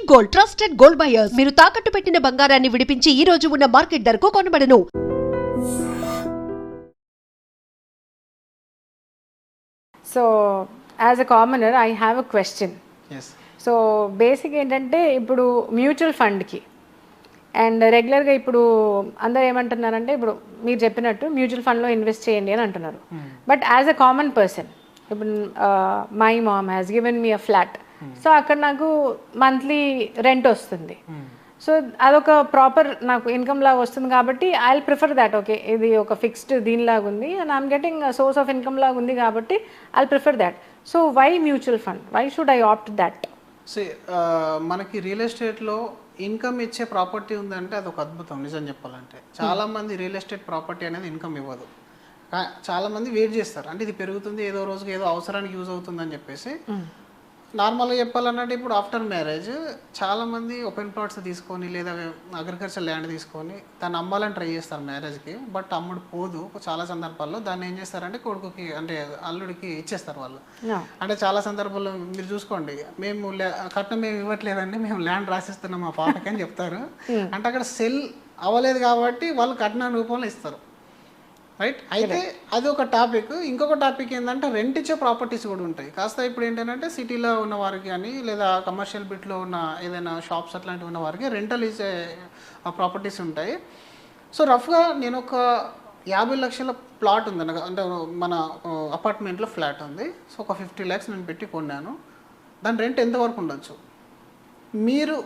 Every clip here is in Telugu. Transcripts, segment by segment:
Gold, trusted gold buyers. మీరు తాకట్టు పెట్టిన బంగారాన్ని విడిపించి ఈ రోజు ఉన్న మార్కెట్ ధరకు కొనబడను. So as a commoner I have a question. So basic ఏంటంటే ఇప్పుడు మ్యూచువల్ ఫండ్కి అండ్ రెగ్యులర్గా ఇప్పుడు అందరు ఏమంటున్నారంటే ఇప్పుడు మీరు చెప్పినట్టు మ్యూచువల్ ఫండ్లో ఇన్వెస్ట్ చేయండి అని అంటున్నారు. But as a common person ఇప్పుడు my mom has given me a flat. So అక్కడ నాకు మంత్లీ రెంట్ వస్తుంది. సో అదొక ప్రాపర్ నాకు ఇన్కమ్ లాగా వస్తుంది కాబట్టి I will prefer that. Okay, ఇది ఒక ఫిక్స్డ్ దీనిలాగా ఉంది and I'm getting source of income లాగా ఉంది కాబట్టి I will prefer that. So why mutual fund? Why should I opt that? మనకి రియల్ ఎస్టేట్లో ఇన్కమ్ ఇచ్చే ప్రాపర్టీ ఉందంటే అది ఒక అద్భుతం. నిజం చెప్పాలంటే చాలామంది రియల్ ఎస్టేట్ ప్రాపర్టీ అనేది ఇన్కమ్ ఇవ్వదు. చాలామంది వెయిట్ చేస్తారు, అంటే ఇది పెరుగుతుంది, ఏదో రోజుకి ఏదో అవసరానికి యూజ్ అవుతుందని చెప్పేసి. నార్మల్గా చెప్పాలన్నట్టు ఇప్పుడు ఆఫ్టర్ మ్యారేజ్ చాలామంది ఓపెన్ ప్లాట్స్ తీసుకొని లేదా అగ్రికల్చర్ ల్యాండ్ తీసుకొని దాన్ని అమ్మాలని ట్రై చేస్తారు మ్యారేజ్కి. బట్ అమ్ముడు పోదు చాలా సందర్భాల్లో. దాన్ని ఏం చేస్తారంటే కొడుకుకి అంటే అల్లుడికి ఇచ్చేస్తారు వాళ్ళు. అంటే చాలా సందర్భాల్లో మీరు చూసుకోండి, మేము కట్నం మేము ఇవ్వట్లేదండి, మేము ల్యాండ్ రాసిస్తున్నాం మా పాపకి అని చెప్తారు. అంటే అక్కడ సెల్ అవ్వలేదు కాబట్టి వాళ్ళు కట్నం రూపంలో ఇస్తారు, రైట్? అయితే అది ఒక టాపిక్. ఇంకొక టాపిక్ ఏంటంటే రెంట్ ఇచ్చే ప్రాపర్టీస్ కూడా ఉంటాయి. కాస్త ఇప్పుడు ఏంటంటే సిటీలో ఉన్న వారికి కానీ లేదా కమర్షియల్ బిట్లో ఉన్న ఏదైనా షాప్స్ అట్లాంటివి ఉన్న వారికి రెంటల్ ఇచ్చే ప్రాపర్టీస్ ఉంటాయి. సో రఫ్గా నేను ఒక 50 లక్షల ప్లాట్ ఉంది, అంటే మన అపార్ట్మెంట్లో ఫ్లాట్ ఉంది. సో ఒక 50 lakhs నేను పెట్టి కొన్నాను. దాని రెంట్ ఎంతవరకు ఉండొచ్చు మీరు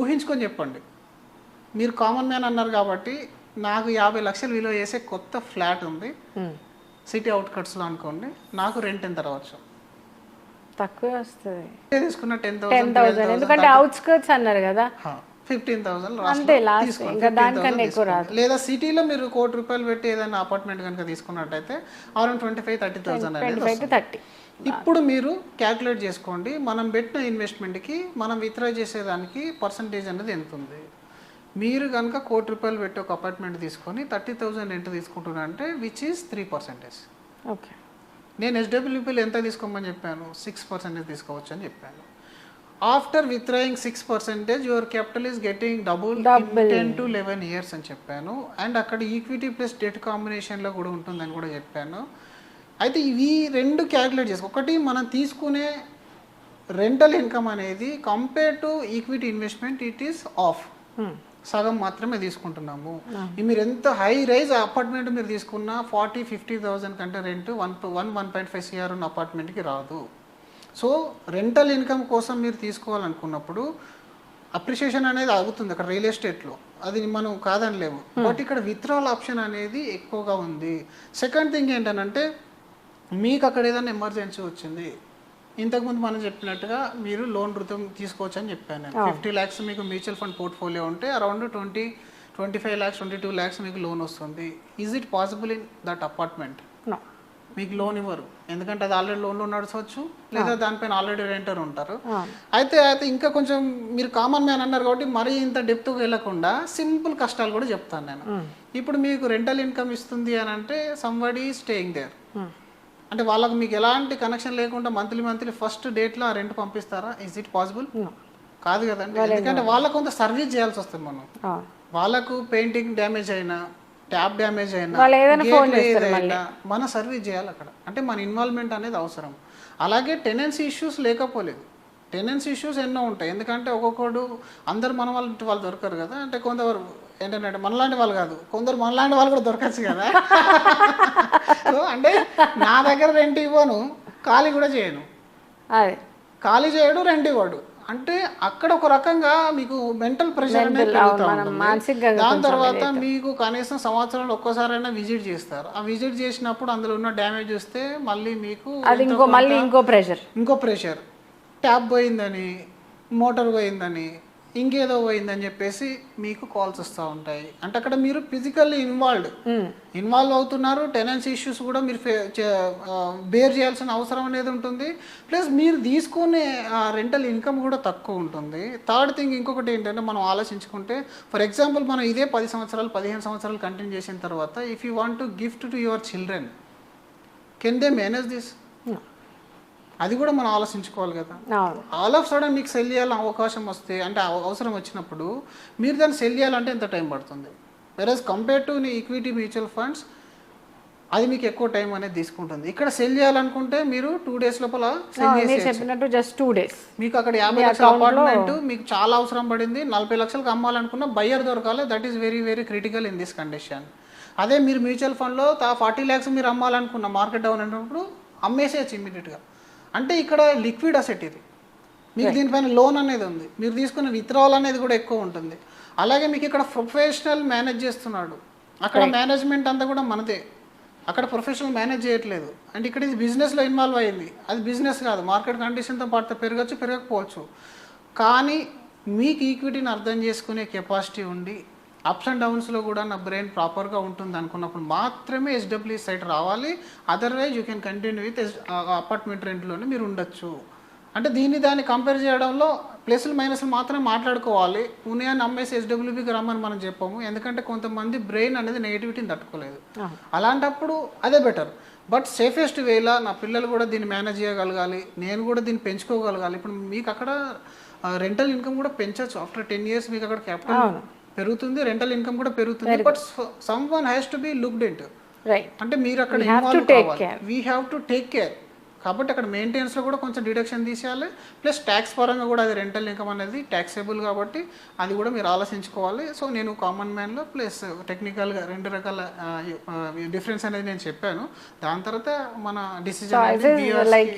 ఊహించుకొని చెప్పండి. మీరు కామన్ మ్యాన్ అన్నారు కాబట్టి నాకు 50 లక్షలు విలువ చేసే కొత్త ఫ్లాట్ ఉంది సిటీ అవుట్కట్స్లో అనుకోండి, నాకు రెంట్ ఎంత రావచ్చు? తక్కువ వస్తుంది. తీసుకున్న 10,000 ఎందుకంటే అవుట్స్కర్ట్స్ అన్నారు కదా, 15,000 లేదా సిటీలో మీరు ₹1,00,00,000 పెట్టి ఏదైనా అపార్ట్మెంట్ కనుక తీసుకున్నట్టయితే అరౌండ్ 25,000-30,000. ఇప్పుడు మీరు క్యాల్కులేట్ చేసుకోండి, మనం పెట్టిన ఇన్వెస్ట్మెంట్కి మనం విత్డ్రా చేసేదానికి పర్సంటేజ్ అనేది ఎంత ఉంది. మీరు కనుక ₹1,00,00,000 పెట్టి ఒక అపార్ట్మెంట్ తీసుకొని 30,000 రెంట్ తీసుకుంటున్నారంటే విచ్ ఈస్ 3%. ఓకే, నేను SWPలో ఎంత తీసుకోమని చెప్పాను? 6% తీసుకోవచ్చు అని చెప్పాను. After withdrawing 6% your capital is getting double 10 to 11 years అని చెప్పాను. అండ్ అక్కడ ఈక్విటీ ప్లస్ డెట్ కాంబినేషన్లో కూడా ఉంటుందని కూడా చెప్పాను. అయితే ఇవి రెండు క్యాల్కులేట్ చేసుకో. ఒకటి, మనం తీసుకునే రెంటల్ ఇన్కమ్ అనేది compare to equity investment it is of, సగం మాత్రమే తీసుకుంటున్నాము. మీరు ఎంత హై రైజ్ అపార్ట్మెంట్ మీరు తీసుకున్నా 40-50,000 కంటే రెంట్ 1.5 CR ఉన్న అపార్ట్మెంట్కి రాదు. సో రెంటల్ ఇన్కమ్ కోసం మీరు తీసుకోవాలనుకున్నప్పుడు అప్రిషియేషన్ అనేది ఆగుతుంది అక్కడ రియల్ ఎస్టేట్లో, అది మనం కాదనిలేము. బట్ ఇక్కడ విత్డ్రావల్ ఆప్షన్ అనేది ఎక్కువగా ఉంది. సెకండ్ థింగ్ ఏంటంటే మీకు అక్కడ ఏదైనా ఎమర్జెన్సీ వచ్చింది, ఇంతకుముందు మనం చెప్పినట్టుగా మీరు లోన్ రుతం తీసుకోవచ్చు అని చెప్పాను. 50 lakhs మీకు మ్యూచువల్ ఫండ్ పోర్ట్ఫోలియో ఉంటే అరౌండ్ 25 lakhs 22 lakhs మీకు లోన్ వస్తుంది. Is it possible in that apartment? మీకు లోన్ ఇవ్వరు, ఎందుకంటే అది ఆల్రెడీ లోన్లో నడచవచ్చు లేదా దానిపైన ఆల్రెడీ రెంటర్ ఉంటారు. అయితే ఇంకా కొంచెం మీరు కామన్ మ్యాన్ అన్నారు కాబట్టి మరీ ఇంత డెప్త్గా వెళ్ళకుండా సింపుల్ కష్టాలు కూడా చెప్తాను నేను. ఇప్పుడు మీకు రెంటల్ ఇన్కమ్ ఇస్తుంది అని అంటే సంబడీ స్టేయింగ్ దేర్, అంటే వాళ్ళకు మీకు ఎలాంటి కనెక్షన్ లేకుండా మంత్లీ ఫస్ట్ డేట్లో ఆ రెంట్ పంపిస్తారా? Is it possible? కాదు కదండి, ఎందుకంటే వాళ్ళకు కొంత సర్వీస్ చేయాల్సి వస్తుంది. మనం వాళ్ళకు పెయింటింగ్ డ్యామేజ్ అయినా ట్యాప్ డ్యామేజ్ అయినా మన సర్వీస్ చేయాలి అక్కడ, అంటే మన ఇన్వాల్వ్మెంట్ అనేది అవసరం. అలాగే టెనెన్సీ ఇష్యూస్ లేకపోలేదు, టెనెన్సీ ఇష్యూస్ ఎన్నో ఉంటాయి. ఎందుకంటే ఒక్కొక్కడు అందరు మన వాళ్ళు దొరకరు కదా, అంటే కొందరు ఏంటంటే మనలాంటి వాళ్ళు కాదు, కొందరు మనలాంటి వాళ్ళు కూడా దొరకచ్చు కదా. సో అంటే నా దగ్గర రెంట్ ఇవ్వను, ఖాళీ కూడా చేయను, ఖాళీ చేయడు, రెంట్ ఇవ్వడు, అంటే అక్కడ ఒక రకంగా మీకు మెంటల్ ప్రెషర్ అనేది పెరుగుతూ ఉంటుంది. దాని తర్వాత మీకు కనీసం సంవత్సరంలో ఒక్కసారైనా విజిట్ చేస్తారు. ఆ విజిట్ చేసినప్పుడు అందులో ఉన్న డ్యామేజ్ వస్తే మళ్ళీ మీకు ఇంకో ప్రెషర్, ట్యాప్ పోయిందని, మోటార్ పోయిందని, ఇంకేదో పోయిందని చెప్పేసి మీకు కాల్స్ వస్తూ ఉంటాయి. అంటే అక్కడ మీరు ఫిజికల్లీ ఇన్వాల్వ్ అవుతున్నారు. టెనెన్సీ ఇష్యూస్ కూడా మీరు బేర్ చేయాల్సిన అవసరం అనేది ఉంటుంది. ప్లస్ మీరు తీసుకునే రెంటల్ ఇన్కమ్ కూడా తక్కువ ఉంటుంది. థర్డ్ థింగ్ ఇంకొకటి ఏంటంటే మనం ఆలోచించుకుంటే, ఫర్ ఎగ్జాంపుల్ మనం ఇదే 10 సంవత్సరాలు 15 సంవత్సరాలు కంటిన్యూ చేసిన తర్వాత if you want to gift to your children, can they manage this? అది కూడా మనం ఆలోచించుకోవాలి కదా. అవును. ఆల్ ఆఫ్ సడన్ మీకు సెల్ చేయాలని అవకాశం వస్తే అంటే అవసరం వచ్చినప్పుడు మీరు దాన్ని సెల్ చేయాలంటే ఎంత టైం పడుతుంది. Versus compare to equity mutual funds అది మీకు ఎక్కువ టైం అనేది తీసుకుంటుంది. ఇక్కడ సెల్ చేయాలనుకుంటే మీరు 2 days లోపల సెల్ మీరు చేసి చెప్పినట్టు జస్ట్ 2 days. మీకు అక్కడ 50 లక్షల అపార్ట్మెంట్ మీకు చాలా అవసరం పడింది, 40 లక్షలకు అమ్మాలనుకున్న బయ్యర్ దొరకాలి. That is very very critical in this condition. అదే మీరు మ్యూచువల్ ఫండ్లో 40 lakhs మీరు అమ్మాలనుకున్న మార్కెట్ డౌన్ అయినప్పుడు అమ్మేసేయచ్చు ఇమీడియట్గా. అంటే ఇక్కడ లిక్విడ్ అసెట్ ఇది, మీకు దీనిపైన లోన్ అనేది ఉంది, మీరు తీసుకున్న విత్డ్రావల్ అనేది కూడా ఎక్కువ ఉంటుంది. అలాగే మీకు ఇక్కడ ప్రొఫెషనల్ మేనేజ్ చేస్తున్నాడు, అక్కడ మేనేజ్మెంట్ అంతా కూడా మనదే, అక్కడ ప్రొఫెషనల్ మేనేజ్ చేయట్లేదు. అంటే ఇక్కడ ఇది బిజినెస్లో ఇన్వాల్వ్ అయ్యింది, అది బిజినెస్ కాదు. మార్కెట్ కండిషన్తో పాటు పెరగచ్చు పెరగకపోవచ్చు, కానీ మీకు ఈక్విటీని అర్థం చేసుకునే కెపాసిటీ ఉండి అప్స్ అండ్ డౌన్స్లో కూడా నా బ్రెయిన్ ప్రాపర్గా ఉంటుంది అనుకున్నప్పుడు మాత్రమే ఎస్డబ్ల్యూ సైట్ రావాలి. Otherwise you can continue with apartment రెంట్లోనే మీరు ఉండొచ్చు. అంటే దాన్ని కంపేర్ చేయడంలో ప్లస్లు మైనస్లు మాత్రమే మాట్లాడుకోవాలి. ఉన్నాయని అమ్మేసి ఎస్డబ్ల్యూబీకి రమ్మని మనం చెప్పాము, ఎందుకంటే కొంతమంది బ్రెయిన్ అనేది నెగిటివిటీని తట్టుకోలేదు. అలాంటప్పుడు అదే బెటర్. బట్ సేఫెస్ట్ వేలా నా పిల్లలు కూడా దీన్ని మేనేజ్ చేయగలగాలి, నేను కూడా దీన్ని పెంచుకోగలగాలి. ఇప్పుడు మీకు అక్కడ రెంటల్ ఇన్కమ్ కూడా పెంచవచ్చు. ఆఫ్టర్ 10 years మీకు అక్కడ క్యాపిటల్ పెరుగుతుంది, రెంటల్ ఇన్కమ్ కూడా పెరుగుతుంది. But some one has to be looked into. అంటే మీరు అక్కడ ఇన్వాల్వ్ కావాలి, we have to take care. కాబట్టి అక్కడ మెయింటెనెన్స్లో కూడా కొంచెం డిడక్షన్ తీసేయాలి. ప్లస్ ట్యాక్స్ పరంగా కూడా అది రెంటల్ ఇన్కమ్ అనేది ట్యాక్సేబుల్ కాబట్టి అది కూడా మీరు ఆలోచించుకోవాలి. సో నేను కామన్ మ్యాన్లో ప్లస్ టెక్నికల్గా 2 రకాల డిఫరెన్స్ అనేది నేను చెప్పాను. దాని తర్వాత మన decision like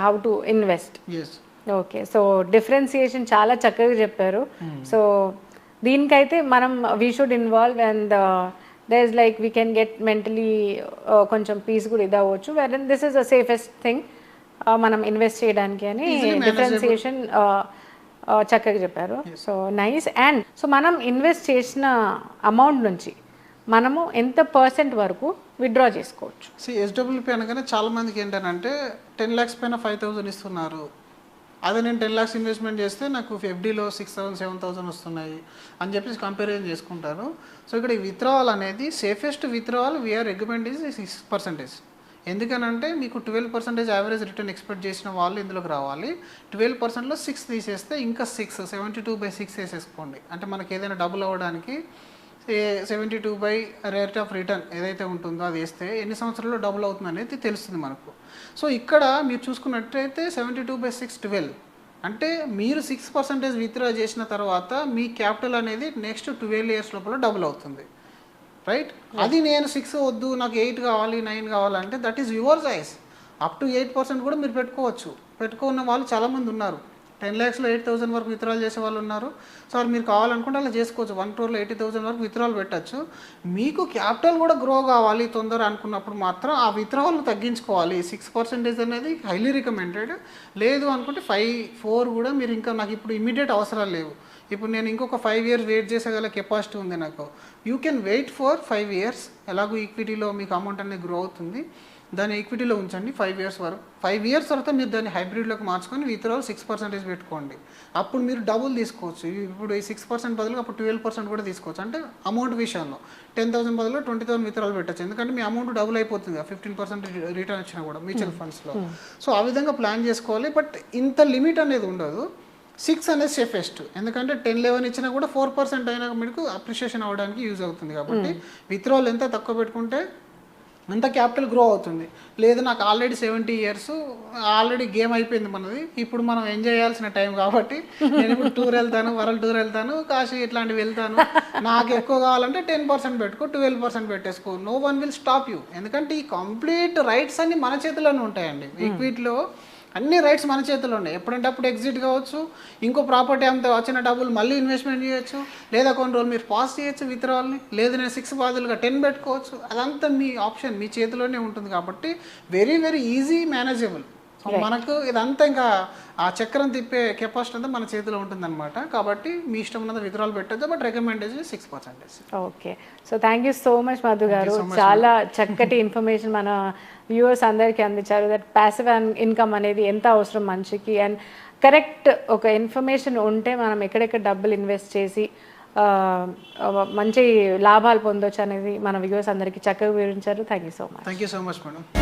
how to invest. Okay, so differentiation చాలా చక్కగా చెప్పారు. సో దీనికైతే మనం we should involve and there is like we can get mentally కొంచెం పీస్ కూడా ఇది అవ్వచ్చు. wherein this is the safest thing మనం ఇన్వెస్ట్ చేయడానికి అని డిఫరెన్సియేషన్ చక్కగా చెప్పారు. So nice. అండ్ సో మనం ఇన్వెస్ట్ చేసిన అమౌంట్ నుంచి మనము ఎంత % వరకు విత్డ్రా చేసుకోవచ్చు? ఎస్డబ్ల్యూపీ అనగానే చాలా మందికి ఏంటంటే 10 lakhs పైన 5,000 ఇస్తున్నారు, అదే నేను 10 lakhs ఇన్వెస్ట్మెంట్ చేస్తే నాకు ఎఫ్డీలో 6,000 7,000 వస్తున్నాయి అని చెప్పేసి కంపారిజన్ చేసుకుంటారు. సో ఇక్కడ ఈ విత్డ్రావల్ అనేది safest withdrawal we are recommend is 6%. ఎందుకనంటే మీకు 12% యావరేజ్ రిటర్న్ ఎక్స్పెక్ట్ చేసిన వాళ్ళు ఇందులోకి రావాలి. 12%లో 6 తీసేస్తే ఇంకా 6 72/6 వేసేసుకోండి. అంటే మనకి ఏదైనా డబుల్ అవ్వడానికి 72 రేట్ ఆఫ్ రిటర్న్ ఏదైతే ఉంటుందో అది వేస్తే ఎన్ని సంవత్సరాల్లో డబుల్ అవుతుంది అనేది తెలుస్తుంది మనకు. సో ఇక్కడ మీరు చూసుకున్నట్టయితే 72/6 12 అంటే మీరు 6% విత్డ్రా చేసిన తర్వాత మీ క్యాపిటల్ అనేది నెక్స్ట్ 12 years లోపల డబుల్ అవుతుంది, రైట్? అది నేను 6 వద్దు నాకు 8 కావాలి 9 కావాలంటే that is your choice. Up to 8% కూడా మీరు పెట్టుకోవచ్చు. పెట్టుకున్న వాళ్ళు చాలామంది ఉన్నారు. 10 lakhsలో 8,000 వరకు విత్డ్రాల్ చేసే వాళ్ళు ఉన్నారు. సో మీరు కావాలనుకుంటే అలా చేసుకోవచ్చు. 1 crore 80,000 వరకు విత్డ్రాల్ పెట్టచ్చు. మీకు క్యాపిటల్ కూడా గ్రో కావాలి తొందర అనుకున్నప్పుడు మాత్రం ఆ విత్డ్రావల్ని తగ్గించుకోవాలి. 6% అనేది హైలీ రికమెండెడ్. లేదు అనుకుంటే 5-4 కూడా మీరు ఇంకా నాకు ఇప్పుడు ఇమీడియట్ అవసరాలు లేవు, ఇప్పుడు నేను ఇంకొక 5 years వెయిట్ చేసేగల కెపాసిటీ ఉంది నాకు. You can wait for 5 years. ఎలాగో ఈక్విటీలో మీకు అమౌంట్ అనేది గ్రో అవుతుంది, దాన్ని ఈక్విటీలో ఉంచండి 5 years వరకు. 5 years తర్వాత మీరు దాన్ని హైబ్రిడ్లోకి మార్చుకొని విత్డ్రావల్ 6% పెట్టుకోండి. అప్పుడు మీరు డబుల్ తీసుకోవచ్చు. ఇప్పుడు ఈ 6% బదులు అప్పుడు 12% కూడా తీసుకోవచ్చు. అంటే అమౌంట్ విషయంలో 10,000 బదులు 20,000 విత్డ్రావల్ పెట్టచ్చు. ఎందుకంటే మీ అమౌంట్ డబుల్ అయిపోతుంది 15% రిటర్న్ వచ్చినా కూడా మ్యూచువల్ ఫండ్స్లో. సో ఆ విధంగా ప్లాన్ చేసుకోవాలి. బట్ ఇంత లిమిట్ అనేది ఉండదు. 6 అనేది సేఫెస్ట్. ఎందుకంటే 10-11 ఇచ్చినా కూడా 4% అయినా మీకు అప్రిషియేషన్ అవ్వడానికి యూజ్ అవుతుంది. కాబట్టి విత్డ్రావల్ ఎంత తక్కువ పెట్టుకుంటే అంత క్యాపిటల్ గ్రో అవుతుంది. లేదు నాకు ఆల్రెడీ 70 years ఆల్రెడీ గేమ్ అయిపోయింది మనది, ఇప్పుడు మనం ఎంజాయ్ చేయాల్సిన టైం కాబట్టి నేను ఇప్పుడు టూర్ వెళ్తాను, వరల్డ్ టూర్ వెళ్తాను, కాశీ ఇట్లాంటివి వెళ్తాను, నాకు ఎక్కువ కావాలంటే 10% పెట్టుకో, 12% పెట్టేసుకో. No one will stop you. ఎందుకంటే ఈ కంప్లీట్ రైట్స్ అన్ని మన చేతిలోనే ఉంటాయండి. ఈక్విటీలో అన్ని రైట్స్ మన చేతిలో ఉన్నాయి. ఎప్పుడంటే అప్పుడు ఎగ్జిట్ కావచ్చు, ఇంకో ప్రాపర్టీ అంతా వచ్చిన డబ్బులు మళ్ళీ ఇన్వెస్ట్మెంట్ చేయొచ్చు, లేదా కొన్ని రోజులు మీరు పాస్ చేయొచ్చు విత్డ్రావల్ని, లేదు నేను 6 బదులుగా 10 పెట్టుకోవచ్చు. అదంతా మీ ఆప్షన్, మీ చేతిలోనే ఉంటుంది. కాబట్టి very very easy manageable. So మనకు ఇదంతా ఇంకా ఆ చక్రం తిప్పే కెపాసిటీ అంతా మన చేతిలో ఉంటుందన్నమాట. కాబట్టి మీ ఇష్టం ఉన్నది విత్డ్రావల్ పెట్టచ్చు, but recommended 6%. Okay, so thank you so much Madhu garu. చాలా చక్కటి ఇన్ఫర్మేషన్ మన వ్యూవర్స్ అందరికీ అందించారు. దట్ ప్యాసివ్ ఇన్కమ్ అనేది ఎంత అవసరం మనిషికి, అండ్ కరెక్ట్ ఒక ఇన్ఫర్మేషన్ ఉంటే మనం ఎక్కడెక్కడ డబ్బులు ఇన్వెస్ట్ చేసి మంచి లాభాలు పొందొచ్చు అనేది మన వ్యూవర్స్ అందరికీ చక్కగా వివరించారు. Thank you so much. Thank you so much madam.